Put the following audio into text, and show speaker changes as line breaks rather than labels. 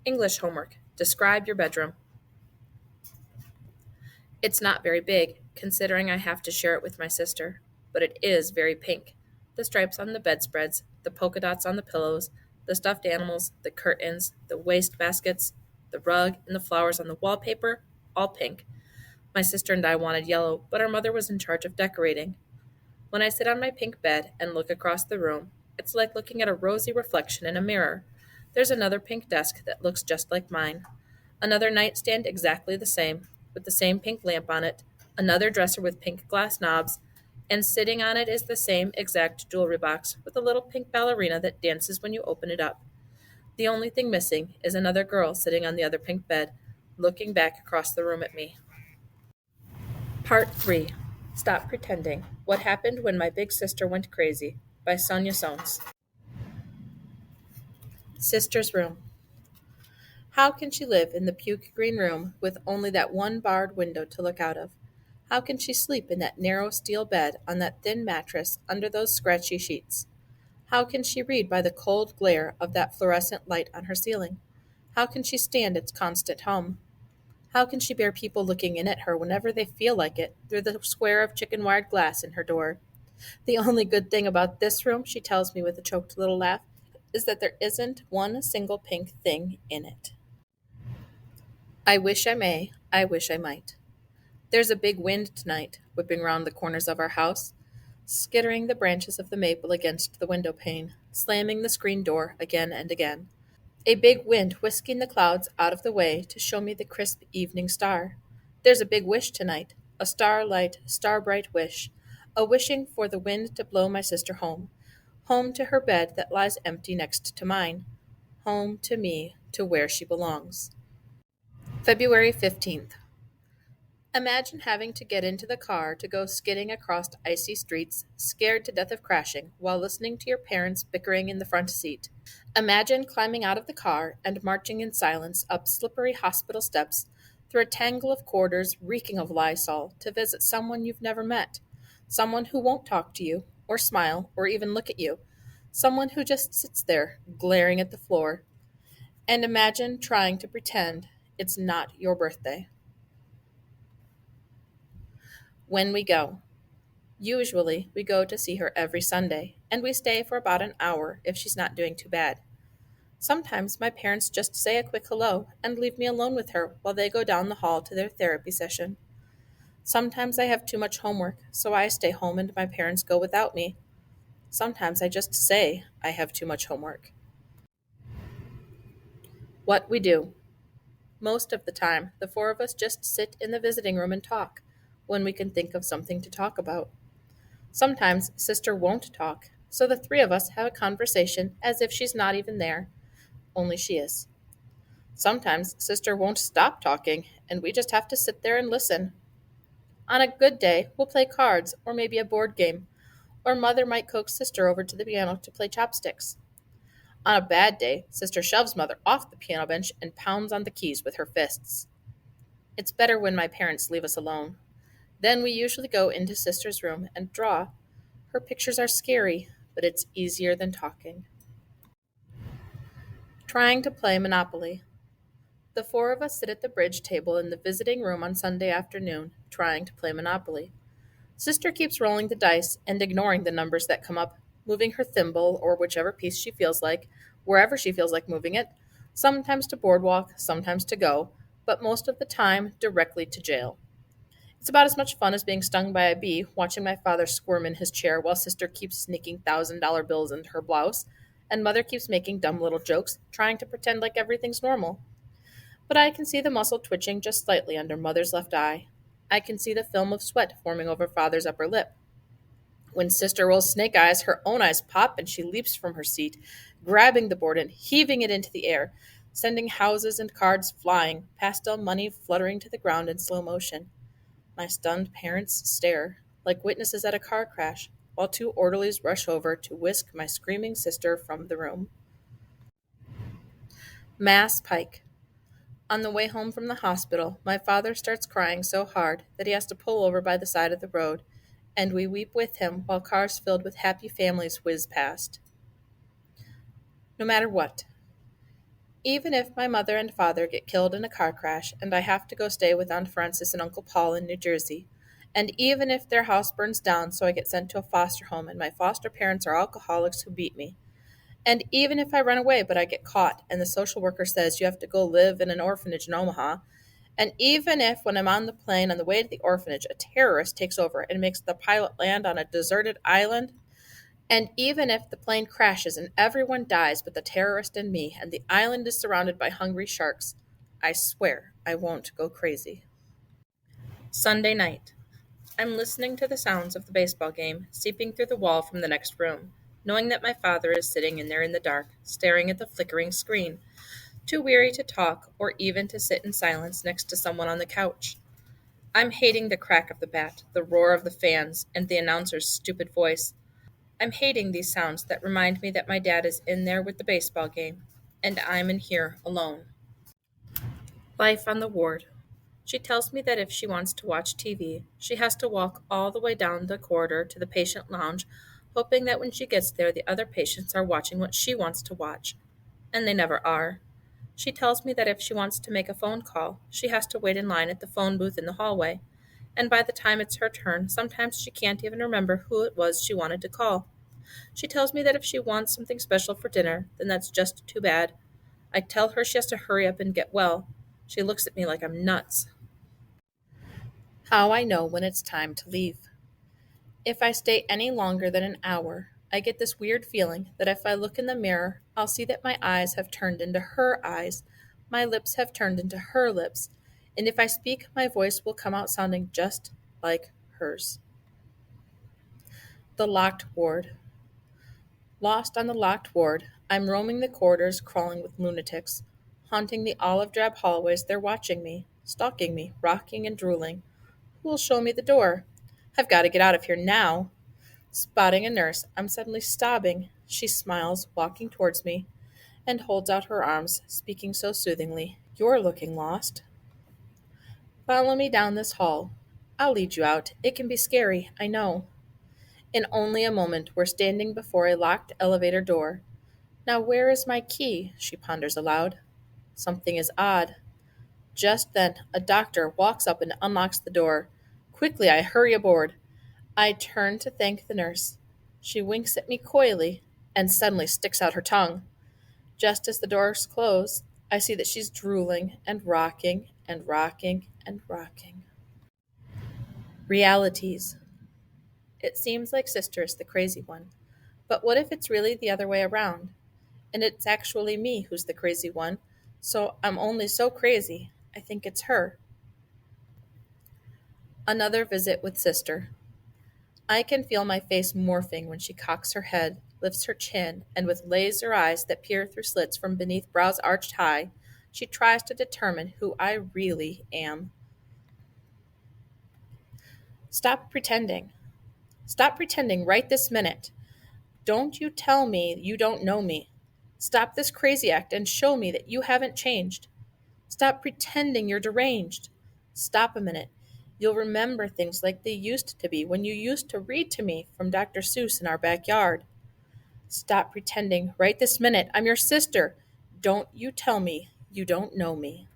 English homework. Describe your bedroom. It's not very big, considering I have to share it with my sister, but it is very pink. The stripes on the bedspreads, the polka dots on the pillows, the stuffed animals, the curtains, the waste baskets, the rug, and the flowers on the wallpaper, all pink. My sister and I wanted yellow, but our mother was in charge of decorating. When I sit on my pink bed and look across the room, it's like looking at a rosy reflection in a mirror. There's another pink desk that looks just like mine. Another nightstand exactly the same, with the same pink lamp on it, another dresser with pink glass knobs, and sitting on it is the same exact jewelry box with a little pink ballerina that dances when you open it up. The only thing missing is another girl sitting on the other pink bed, looking back across the room at me. Part 3. Stop Pretending. What Happened When My Big Sister Went Crazy by Sonya. Sister's Room. How can she live in the puke green room with only that one barred window to look out of? How can she sleep in that narrow steel bed on that thin mattress under those scratchy sheets? How can she read by the cold glare of that fluorescent light on her ceiling? How can she stand its constant hum? How can she bear people looking in at her whenever they feel like it through the square of chicken wired glass in her door? The only good thing about this room, she tells me with a choked little laugh, is that there isn't one single pink thing in it. I wish I may, I wish I might. There's a big wind tonight, whipping round the corners of our house, skittering the branches of the maple against the window pane, slamming the screen door again and again. A big wind whisking the clouds out of the way to show me the crisp evening star. There's a big wish tonight, a starlight, star-bright wish, a wishing for the wind to blow my sister home, home to her bed that lies empty next to mine, home to me, to where she belongs. February 15th. Imagine having to get into the car to go skidding across icy streets, scared to death of crashing, while listening to your parents bickering in the front seat. Imagine climbing out of the car and marching in silence up slippery hospital steps, through a tangle of corridors reeking of Lysol, to visit someone you've never met, someone who won't talk to you, or smile, or even look at you, someone who just sits there, glaring at the floor. And imagine trying to pretend it's not your birthday. When we go. Usually, we go to see her every Sunday, and we stay for about an hour if she's not doing too bad. Sometimes my parents just say a quick hello and leave me alone with her while they go down the hall to their therapy session. Sometimes I have too much homework, so I stay home and my parents go without me. Sometimes I just say I have too much homework. What we do. Most of the time, the four of us just sit in the visiting room and talk, when we can think of something to talk about. Sometimes sister won't talk, so the three of us have a conversation as if she's not even there, only she is. Sometimes sister won't stop talking, and we just have to sit there and listen. On a good day, we'll play cards or maybe a board game, or mother might coax sister over to the piano to play chopsticks. On a bad day, sister shoves mother off the piano bench and pounds on the keys with her fists. It's better when my parents leave us alone. Then we usually go into sister's room and draw. Her pictures are scary, but it's easier than talking. Trying to play Monopoly. The four of us sit at the bridge table in the visiting room on Sunday afternoon, trying to play Monopoly. Sister keeps rolling the dice and ignoring the numbers that come up, moving her thimble or whichever piece she feels like, wherever she feels like moving it, sometimes to boardwalk, sometimes to go, but most of the time directly to jail. It's about as much fun as being stung by a bee, watching my father squirm in his chair while sister keeps sneaking $1,000 bills into her blouse, and mother keeps making dumb little jokes, trying to pretend like everything's normal. But I can see the muscle twitching just slightly under mother's left eye. I can see the film of sweat forming over father's upper lip. When sister rolls snake eyes, her own eyes pop and she leaps from her seat, grabbing the board and heaving it into the air, sending houses and cards flying, pastel money fluttering to the ground in slow motion. My stunned parents stare, like witnesses at a car crash, while two orderlies rush over to whisk my screaming sister from the room. Mass Pike. On the way home from the hospital, my father starts crying so hard that he has to pull over by the side of the road, and we weep with him while cars filled with happy families whiz past. No matter what. even if my mother and father get killed in a car crash and I have to go stay with Aunt Frances and Uncle Paul in New Jersey, and even if their house burns down so I get sent to a foster home and my foster parents are alcoholics who beat me, and even if I run away but I get caught and the social worker says you have to go live in an orphanage in Omaha, and even if when I'm on the plane on the way to the orphanage a terrorist takes over and makes the pilot land on a deserted island, and even if the plane crashes and everyone dies but the terrorist and me, and the island is surrounded by hungry sharks, I swear I won't go crazy. Sunday night. I'm listening to the sounds of the baseball game seeping through the wall from the next room, knowing that my father is sitting in there in the dark, staring at the flickering screen, too weary to talk or even to sit in silence next to someone on the couch. I'm hating the crack of the bat, the roar of the fans, and the announcer's stupid voice. I'm hating these sounds that remind me that my dad is in there with the baseball game, and I'm in here alone. Life on the ward. She tells me that if she wants to watch TV, she has to walk all the way down the corridor to the patient lounge, hoping that when she gets there, the other patients are watching what she wants to watch. And they never are. She tells me that if she wants to make a phone call, she has to wait in line at the phone booth in the hallway. And by the time it's her turn, sometimes she can't even remember who it was she wanted to call. She tells me that if she wants something special for dinner, then that's just too bad. I tell her she has to hurry up and get well. She looks at me like I'm nuts. How I know when it's time to leave. If I stay any longer than an hour, I get this weird feeling that if I look in the mirror, I'll see that my eyes have turned into her eyes, my lips have turned into her lips, and if I speak, my voice will come out sounding just like hers. The locked ward. Lost on the locked ward, I'm roaming the corridors crawling with lunatics. Haunting the olive drab hallways, they're watching me, stalking me, rocking and drooling. Who will show me the door? I've got to get out of here now. Spotting a nurse, I'm suddenly sobbing. She smiles, walking towards me, and holds out her arms, speaking so soothingly. You're looking lost. Follow me down this hall. I'll lead you out. It can be scary, I know. In only a moment, we're standing before a locked elevator door. Now where is my key? She ponders aloud. Something is odd. Just then, a doctor walks up and unlocks the door. Quickly, I hurry aboard. I turn to thank the nurse. She winks at me coyly and suddenly sticks out her tongue. Just as the doors close, I see that she's drooling and rocking and rocking and rocking. Realities. It seems like Sister is the crazy one. But what if it's really the other way around? And it's actually me who's the crazy one. So I'm only so crazy, I think it's her. Another visit with Sister. I can feel my face morphing when she cocks her head, lifts her chin, and with laser eyes that peer through slits from beneath brows arched high, she tries to determine who I really am. Stop pretending. Stop pretending right this minute. Don't you tell me you don't know me. Stop this crazy act and show me that you haven't changed. Stop pretending you're deranged. Stop a minute. You'll remember things like they used to be when you used to read to me from Dr. Seuss in our backyard. Stop pretending right this minute. I'm your sister. Don't you tell me you don't know me.